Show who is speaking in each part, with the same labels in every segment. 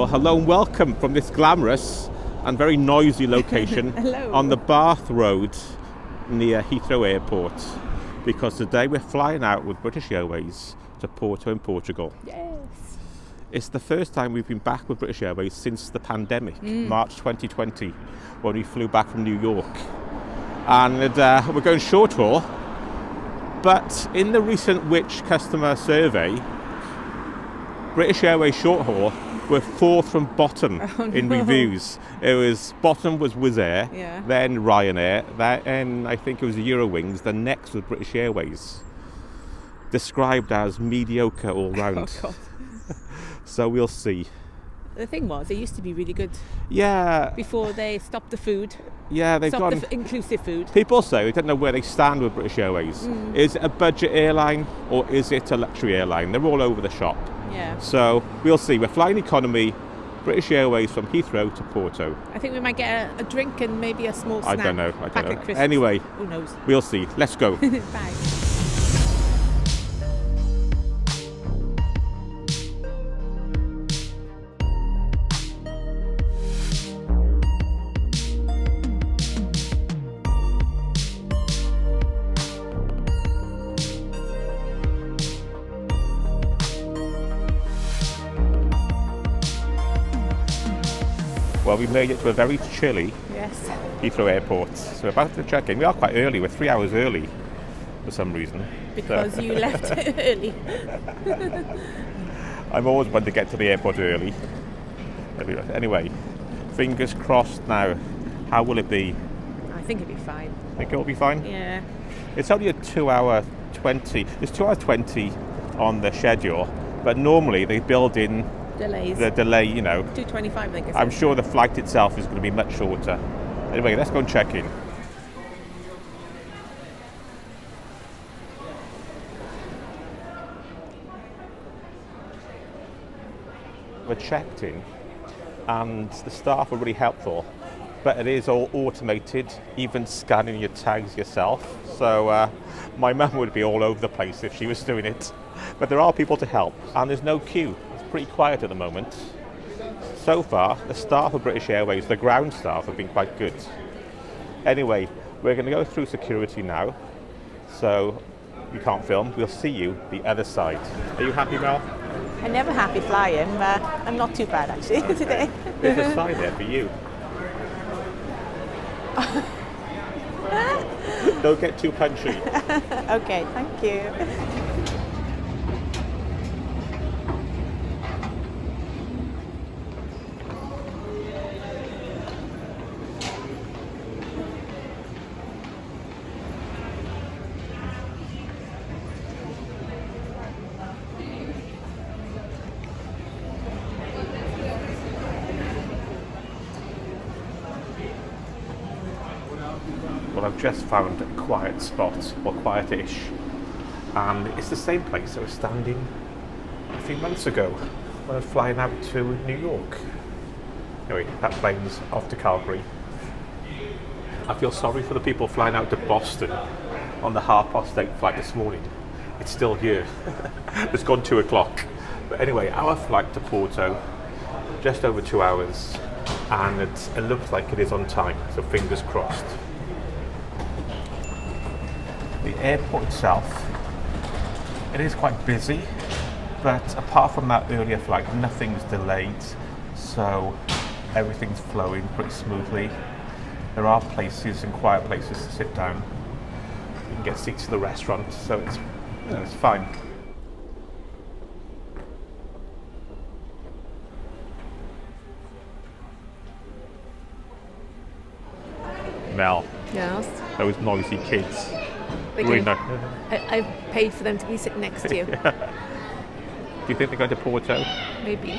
Speaker 1: Well, hello and welcome from this glamorous and very noisy location on the Bath Road near Heathrow Airport, because today we're flying out with British Airways to Porto in Portugal.
Speaker 2: Yes.
Speaker 1: It's the first time we've been back with British Airways since the pandemic, March 2020, when we flew back from New York. And we're going short haul, but in the recent Which customer survey, British Airways short haul were fourth from bottom in reviews. It was bottom was Wizz Air, then Ryanair, then I think it was Eurowings, then next was British Airways. Described as mediocre all round.
Speaker 2: Oh, God.
Speaker 1: So we'll see.
Speaker 2: The thing was, it used to be really good.
Speaker 1: Yeah.
Speaker 2: Before they stopped the food.
Speaker 1: Yeah, they've
Speaker 2: stopped
Speaker 1: gone.
Speaker 2: The inclusive food.
Speaker 1: People say they don't know where they stand with British Airways. Is it a budget airline or is it a luxury airline? They're all over the shop.
Speaker 2: Yeah.
Speaker 1: So we'll see. We're flying economy, British Airways from Heathrow to Porto.
Speaker 2: I think we might get a drink and maybe a small snack.
Speaker 1: I don't know.
Speaker 2: Crisps.
Speaker 1: Anyway,
Speaker 2: who knows?
Speaker 1: We'll see. Let's go.
Speaker 2: Bye.
Speaker 1: Well, we made it to a very chilly Heathrow Airport. So we're about to check in. We are quite early. We're 3 hours early for some reason.
Speaker 2: Because you left early.
Speaker 1: I'm always one to get to the airport early. Anyway, fingers crossed now. How will it be?
Speaker 2: I think it'll be fine.
Speaker 1: Think it'll be fine?
Speaker 2: Yeah.
Speaker 1: It's only a 2 hour 20. It's 2 hours 20 on the schedule, but normally they build in
Speaker 2: Delays.
Speaker 1: the delay,
Speaker 2: 2:25, I think.
Speaker 1: I'm sure the flight itself is going to be much shorter. Anyway, let's go and check in. We're checked in and the staff are really helpful, but it is all automated, even scanning your tags yourself. So my mum would be all over the place if she was doing it. But there are people to help and there's no queue. It's pretty quiet at the moment. So far, the staff of British Airways, the ground staff, have been quite good. Anyway, we're going to go through security now, so you can't film. We'll see you the other side. Are you happy, Mel?
Speaker 2: I'm never happy flying, but I'm not too bad actually today.
Speaker 1: There's a sign there for you. Don't get too punchy.
Speaker 2: Okay, thank you.
Speaker 1: Well, I've just found a quiet spot, or quiet-ish, and it's the same place I was standing a few months ago when I was flying out to New York. Anyway, that plane's off to Calgary. I feel sorry for the people flying out to Boston on the 8:30 flight this morning. It's still here. It's gone 2 o'clock. But anyway, our flight to Porto, just over 2 hours, and it looks like it is on time, so fingers crossed. The airport itself, it is quite busy, but apart from that earlier flight, nothing's delayed, so everything's flowing pretty smoothly. There are places and quiet places to sit down. You can get seats in the restaurant, so it's fine. Mel,
Speaker 2: Yes.
Speaker 1: those noisy kids.
Speaker 2: I paid for them to be sitting next to you.
Speaker 1: Do you think they're going to Porto?
Speaker 2: Maybe.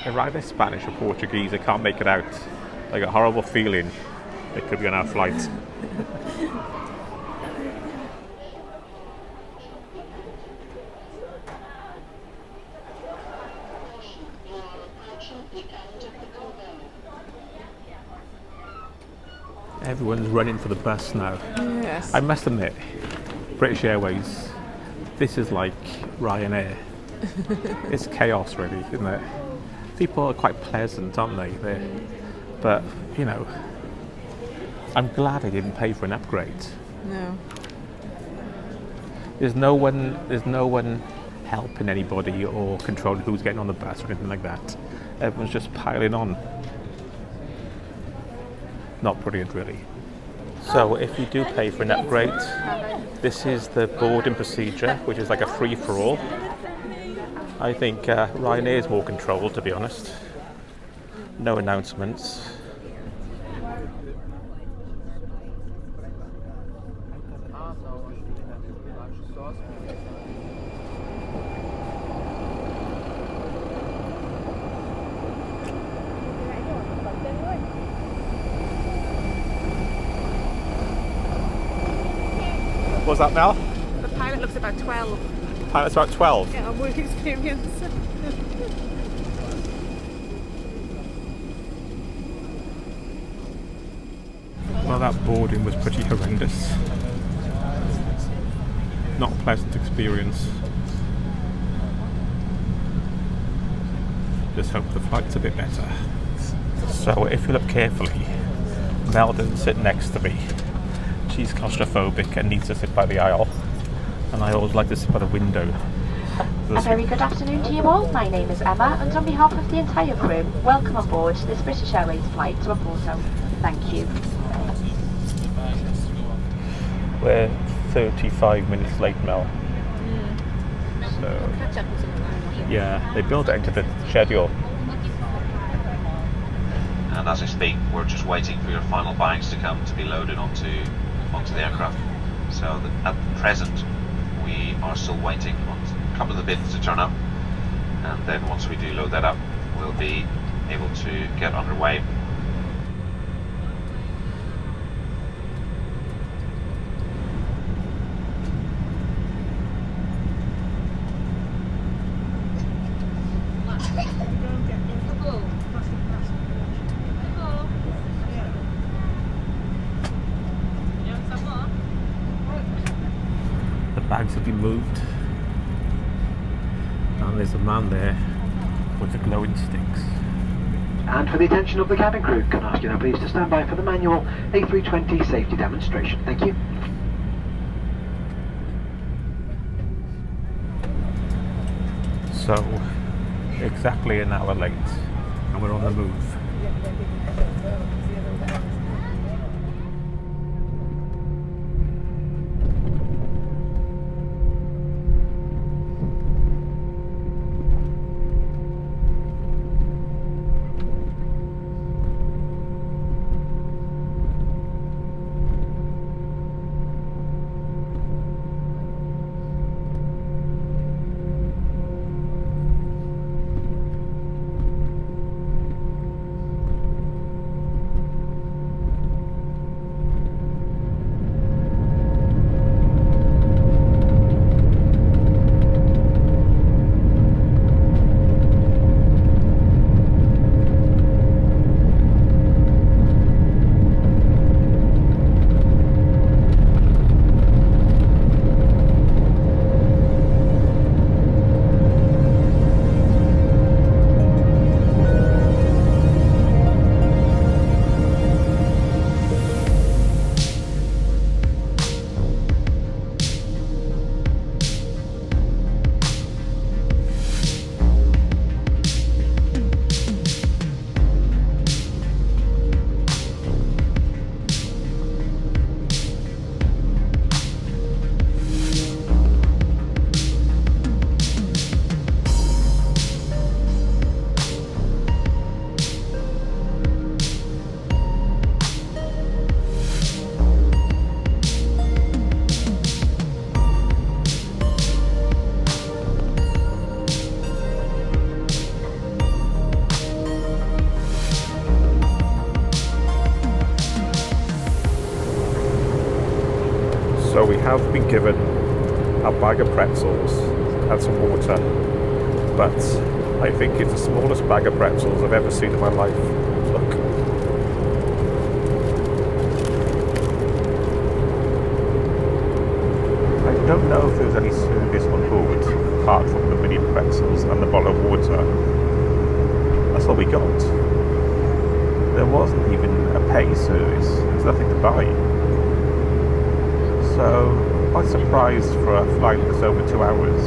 Speaker 1: They're either Spanish or Portuguese. I can't make it out. I got a horrible feeling it could be on our flight. Everyone's running for the bus now.
Speaker 2: Yes.
Speaker 1: I must admit, British Airways, this is like Ryanair. It's chaos really, isn't it? People are quite pleasant, aren't they? But, you know, I'm glad I didn't pay for an upgrade.
Speaker 2: No.
Speaker 1: There's no one helping anybody or controlling who's getting on the bus or anything like that. Everyone's just piling on. Not brilliant, really. So if you do pay for an upgrade, this is the boarding procedure, which is like a free-for-all. I think Ryanair is more controlled, to be honest. No announcements. What's that, Mel?
Speaker 2: The pilot looks about 12.
Speaker 1: Pilot's about 12.
Speaker 2: Yeah, on work experience.
Speaker 1: Well, that boarding was pretty horrendous. Not a pleasant experience. Just hope the flight's a bit better. So if you look carefully, Mel doesn't sit next to me. She's claustrophobic and needs to sit by the aisle. And I always like to sit by the window.
Speaker 3: A very good afternoon to you all. My name is Emma, and on behalf of the entire crew, welcome on board this British Airways flight to Porto. Thank you.
Speaker 1: We're 35 minutes late, Mel. So,
Speaker 2: Catch up or something.
Speaker 1: yeah, they built it into the schedule.
Speaker 4: And as I speak, we're just waiting for your final bags to come to be loaded onto the aircraft. So at present, we are still waiting on a couple of the bins to turn up, and then once we do load that up, we'll be able to get underway.
Speaker 1: Bags have been moved, and there's a man there with the glowing sticks.
Speaker 5: And for the attention of the cabin crew, can I ask you now please to stand by for the manual A320 safety demonstration. Thank you.
Speaker 1: So, exactly an hour late, and we're on the move. So we have been given a bag of pretzels and some water, but I think it's the smallest bag of pretzels I've ever seen in my life. Look. I don't know if there's any service on board apart from the mini pretzels and the bottle of water. that's all we got. There wasn't even a pay service. There's nothing to buy. So, quite surprised for a flight that's over 2 hours.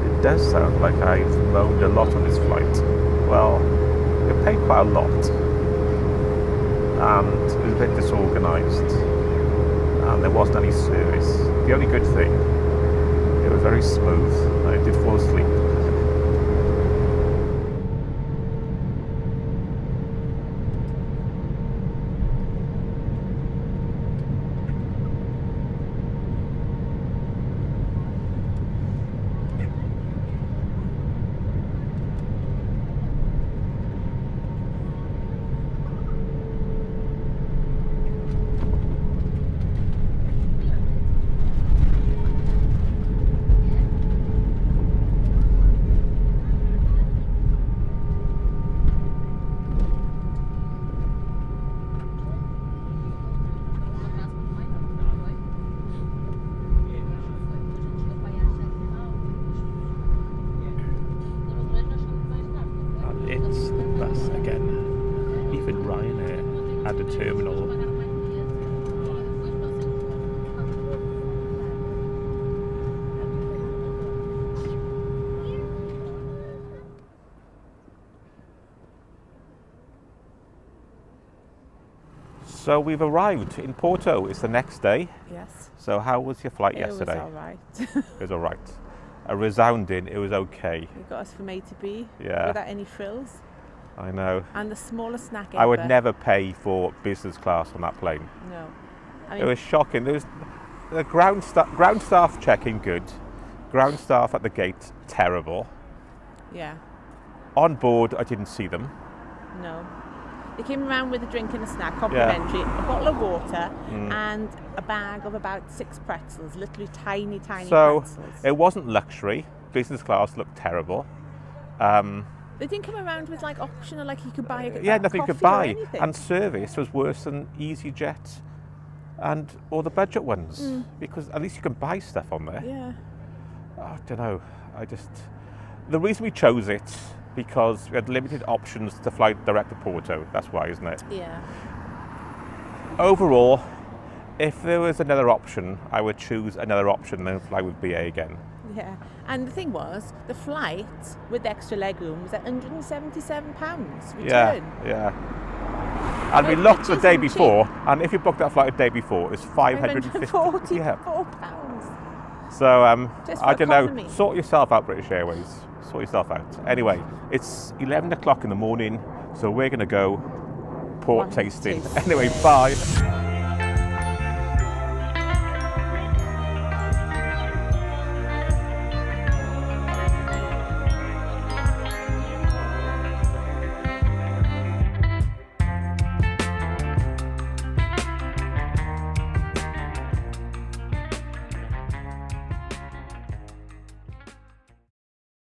Speaker 1: It does sound like I've moaned a lot on this flight. Well, we paid quite a lot, and it was a bit disorganised, and there wasn't any service. The only good thing, it was very smooth, and I did fall asleep. It's the bus again. Even Ryanair at the terminal. So we've arrived in Porto. It's the next day.
Speaker 2: Yes.
Speaker 1: So how was your flight yesterday?
Speaker 2: It was all right.
Speaker 1: It was all right. A resounding, it was okay.
Speaker 2: You got us from A to B
Speaker 1: Yeah.
Speaker 2: without any frills.
Speaker 1: I know.
Speaker 2: And the smallest snack
Speaker 1: I would
Speaker 2: ever.
Speaker 1: never pay for business class on that plane.
Speaker 2: No. I
Speaker 1: It
Speaker 2: mean,
Speaker 1: was shocking. There was the ground staff checking good, ground staff at the gate terrible.
Speaker 2: yeah,
Speaker 1: On board, I didn't see them.
Speaker 2: no. They came around with a drink and a snack, complimentary, a bottle of water, and a bag of about 6 pretzels, literally tiny
Speaker 1: So
Speaker 2: pretzels.
Speaker 1: it wasn't luxury. Business class looked terrible.
Speaker 2: They didn't come around with like optional, like you could buy a
Speaker 1: Yeah, nothing you could
Speaker 2: coffee or
Speaker 1: buy.
Speaker 2: anything.
Speaker 1: And service was worse than EasyJet and all the budget ones, because at least you can buy stuff on there.
Speaker 2: Yeah.
Speaker 1: I don't know. The reason we chose it, because we had limited options to fly direct to Porto. That's why, isn't it?
Speaker 2: Yeah.
Speaker 1: Overall, if there was another option, I would choose another option than fly with BA again.
Speaker 2: Yeah. And the thing was, the flight with extra legroom was at £177 return.
Speaker 1: Yeah. And we looked the
Speaker 2: Which
Speaker 1: day
Speaker 2: isn't
Speaker 1: before, and if you booked that flight the day before, it's £550. Yeah.
Speaker 2: £544.
Speaker 1: So
Speaker 2: Just
Speaker 1: I
Speaker 2: for
Speaker 1: don't know.
Speaker 2: economy.
Speaker 1: Sort yourself out, British Airways. Sort yourself out. Anyway, it's 11 o'clock in the morning, so we're going to go port
Speaker 2: Wine
Speaker 1: tasting.
Speaker 2: tasting.
Speaker 1: Anyway, bye.